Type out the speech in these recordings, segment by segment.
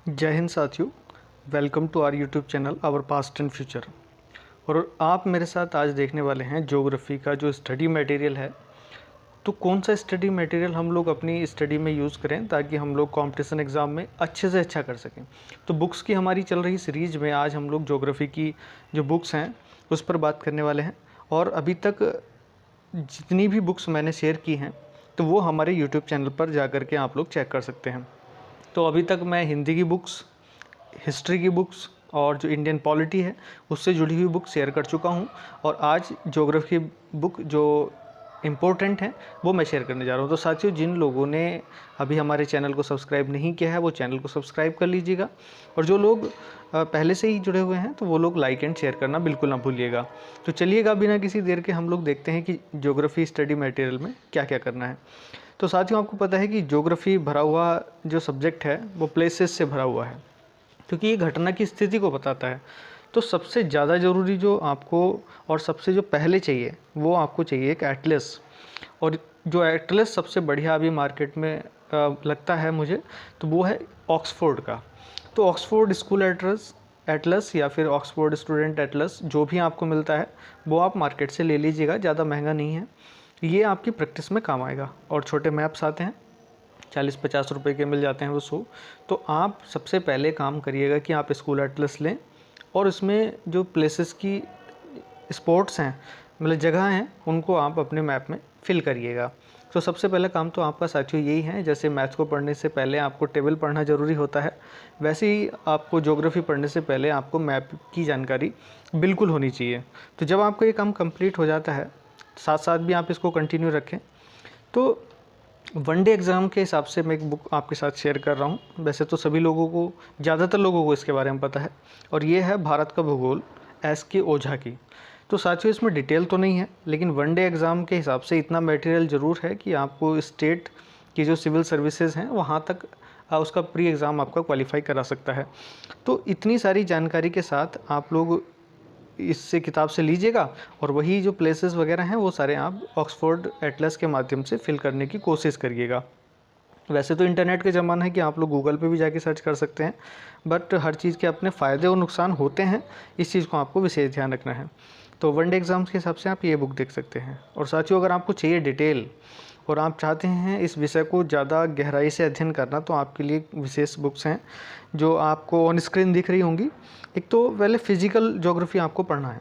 जय हिंद साथियों। Welcome to our YouTube channel our past and future. और आप मेरे साथ आज देखने वाले हैं ज्योग्राफी का जो स्टडी मटेरियल है। तो कौन सा स्टडी मटेरियल हम लोग अपनी स्टडी में यूज़ करें ताकि हम लोग कंपटीशन एग्ज़ाम में अच्छे से अच्छा कर सकें। तो बुक्स की हमारी चल रही सीरीज़ में आज हम लोग ज्योग्राफी की जो बुक्स हैं उस पर बात करने वाले हैं। और अभी तक जितनी भी बुक्स मैंने शेयर की हैं तो वो हमारे यूट्यूब चैनल पर जा कर के आप लोग चेक कर सकते हैं। तो अभी तक मैं हिंदी की बुक्स, हिस्ट्री की बुक्स और जो इंडियन पॉलिटी है उससे जुड़ी हुई बुक शेयर कर चुका हूँ। और आज ज्योग्राफी बुक जो इम्पोर्टेंट है वो मैं शेयर करने जा रहा हूँ। तो साथियों, जिन लोगों ने अभी हमारे चैनल को सब्सक्राइब नहीं किया है वो चैनल को सब्सक्राइब कर लीजिएगा। और जो लोग पहले से ही जुड़े हुए हैं तो वो लोग लाइक एंड शेयर करना बिल्कुल ना भूलिएगा। तो चलिएगा, बिना किसी देर के हम लोग देखते हैं कि ज्योग्राफी स्टडी मटेरियल में क्या क्या करना है। तो साथियों, आपको पता है कि ज्योग्राफी भरा हुआ जो सब्जेक्ट है वो प्लेसेस से भरा हुआ है, क्योंकि ये घटना की स्थिति को बताता है। तो सबसे ज़्यादा ज़रूरी जो आपको और सबसे जो पहले चाहिए वो आपको चाहिए एक एटलस। और जो एटलस सबसे बढ़िया अभी मार्केट में लगता है मुझे, तो वो है ऑक्सफोर्ड का। तो ऑक्सफोर्ड स्कूल एटलस एटलस या फिर ऑक्सफोर्ड स्टूडेंट एटलस जो भी आपको मिलता है वो आप मार्केट से ले लीजिएगा, ज़्यादा महंगा नहीं है। ये आपकी प्रैक्टिस में काम आएगा। और छोटे मैप्स आते हैं 40-50 रुपए के मिल जाते हैं वो 100। तो आप सबसे पहले काम करिएगा कि आप स्कूल एटलस लें और उसमें जो प्लेसेस की स्पॉट्स हैं, मतलब जगह हैं, उनको आप अपने मैप में फिल करिएगा। तो सबसे पहला काम तो आपका साथियों यही है। जैसे मैथ्स को पढ़ने से पहले आपको टेबल पढ़ना ज़रूरी होता है, वैसे ही आपको ज्योग्राफी पढ़ने से पहले आपको मैप की जानकारी बिल्कुल होनी चाहिए। तो जब आपका ये काम कंप्लीट हो जाता है, साथ साथ भी आप इसको कंटिन्यू रखें। तो वनडे एग्ज़ाम के हिसाब से मैं एक बुक आपके साथ शेयर कर रहा हूँ। वैसे तो सभी लोगों को, ज़्यादातर लोगों को इसके बारे में पता है, और ये है भारत का भूगोल एस.के. ओझा की। तो साथियों, इसमें डिटेल तो नहीं है, लेकिन वनडे एग्ज़ाम के हिसाब से इतना मटेरियल ज़रूर है कि आपको स्टेट की जो सिविल सर्विसेज हैं वहाँ तक उसका प्री एग्ज़ाम आपका क्वालिफाई करा सकता है। तो इतनी सारी जानकारी के साथ आप लोग इससे किताब से लीजिएगा और वही जो प्लेसेस वगैरह हैं वो सारे आप ऑक्सफोर्ड एटलस के माध्यम से फिल करने की कोशिश करिएगा। वैसे तो इंटरनेट का ज़माना है कि आप लोग गूगल पे भी जाके सर्च कर सकते हैं, बट हर चीज़ के अपने फ़ायदे और नुकसान होते हैं, इस चीज़ को आपको विशेष ध्यान रखना है। तो वनडे एग्ज़ाम्स के हिसाब से आप ये बुक देख सकते हैं। और साथियों, अगर आपको चाहिए डिटेल और आप चाहते हैं इस विषय को ज़्यादा गहराई से अध्ययन करना, तो आपके लिए विशेष बुक्स हैं जो आपको ऑन स्क्रीन दिख रही होंगी। एक तो पहले फिजिकल ज्योग्राफी आपको पढ़ना है।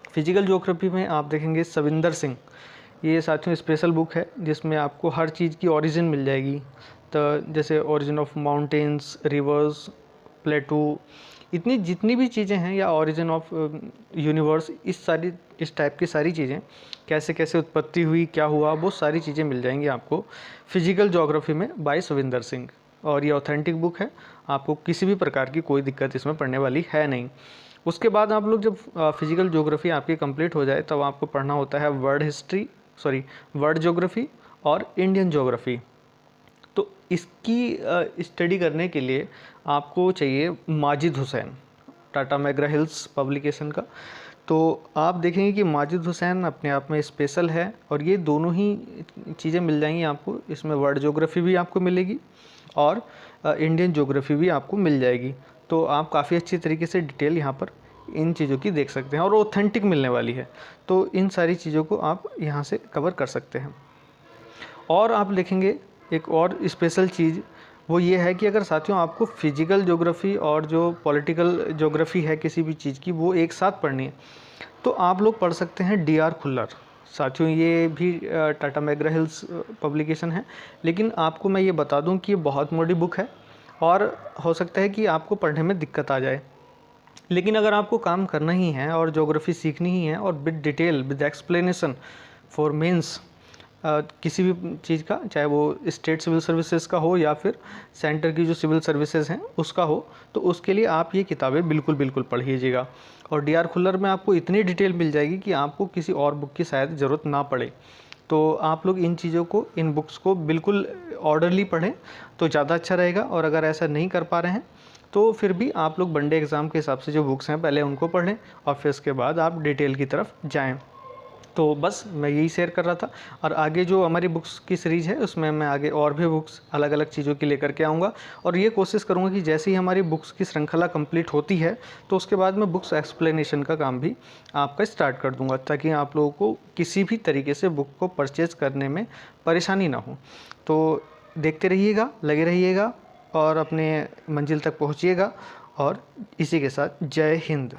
फिजिकल ज्योग्राफी में आप देखेंगे सविंदर सिंह, ये साथियों स्पेशल बुक है जिसमें आपको हर चीज़ की ओरिजिन मिल जाएगी। तो जैसे ओरिजिन ऑफ माउंटेन्स, रिवर्स, प्लेटू, इतनी जितनी भी चीज़ें हैं, या ओरिजिन ऑफ यूनिवर्स, इस टाइप की सारी चीज़ें, कैसे कैसे उत्पत्ति हुई, क्या हुआ, वो सारी चीज़ें मिल जाएंगी आपको फिजिकल ज्योग्राफी में बाय सविंदर सिंह। और ये ऑथेंटिक बुक है, आपको किसी भी प्रकार की कोई दिक्कत इसमें पड़ने वाली है नहीं। उसके बाद आप लोग जब फिजिकल ज्योग्राफी आपकी कंप्लीट हो जाए तब आपको पढ़ना होता है वर्ल्ड ज्योग्राफी और इंडियन ज्योग्राफी। तो इसकी स्टडी करने के लिए आपको चाहिए Majid Hussain, Tata McGrath hills publication का। तो आप देखेंगे कि माजिद हुसैन अपने आप में स्पेशल है, और ये दोनों ही चीज़ें मिल जाएंगी आपको। इसमें वर्ल्ड ज्योग्राफी भी आपको मिलेगी और इंडियन ज्योग्राफी भी आपको मिल जाएगी। तो आप काफ़ी अच्छी तरीके से डिटेल यहाँ पर इन चीज़ों की देख सकते हैं, और ऑथेंटिक मिलने वाली है। तो इन सारी चीज़ों को आप यहाँ से कवर कर सकते हैं। और आप देखेंगे एक और स्पेशल चीज़ वो ये है कि अगर साथियों आपको फिजिकल ज्योग्राफी और जो पॉलिटिकल ज्योग्राफी है किसी भी चीज़ की, वो एक साथ पढ़नी है, तो आप लोग पढ़ सकते हैं डी.आर. खुल्लर। साथियों, ये भी टाटा मैग्रा हिल्स पब्लिकेशन है, लेकिन आपको मैं ये बता दूं कि ये बहुत मोटी बुक है और हो सकता है कि आपको पढ़ने में दिक्कत आ जाए। लेकिन अगर आपको काम करना ही है और ज्योग्राफी सीखनी ही है, और with detail, with explanation for mains, किसी भी चीज़ का, चाहे वो स्टेट सिविल सर्विसेज का हो या फिर सेंटर की जो सिविल सर्विसेज हैं उसका हो, तो उसके लिए आप ये किताबें बिल्कुल बिल्कुल पढ़िएगा। और डी.आर. खुल्लर में आपको इतनी डिटेल मिल जाएगी कि आपको किसी और बुक की शायद ज़रूरत ना पड़े। तो आप लोग इन चीज़ों को, इन बुक्स को बिल्कुल ऑर्डरली पढ़ें तो ज़्यादा अच्छा रहेगा। और अगर ऐसा नहीं कर पा रहे हैं तो फिर भी आप लोग वनडे एग्ज़ाम के हिसाब से जो बुक्स हैं पहले उनको पढ़ें और फिर उसके बाद आप डिटेल की तरफ जाएं। तो बस मैं यही शेयर कर रहा था। और आगे जो हमारी बुक्स की सीरीज़ है उसमें मैं आगे और भी बुक्स अलग अलग चीज़ों की लेकर के आऊँगा, और ये कोशिश करूँगा कि जैसे ही हमारी बुक्स की श्रृंखला कंप्लीट होती है तो उसके बाद मैं बुक्स एक्सप्लेनेशन का काम भी आपका स्टार्ट कर दूँगा, ताकि आप लोगों को किसी भी तरीके से बुक को परचेज़ करने में परेशानी ना हो। तो देखते रहिएगा, लगे रहिएगा और अपने मंजिल तक पहुँचिएगा। और इसी के साथ जय हिंद।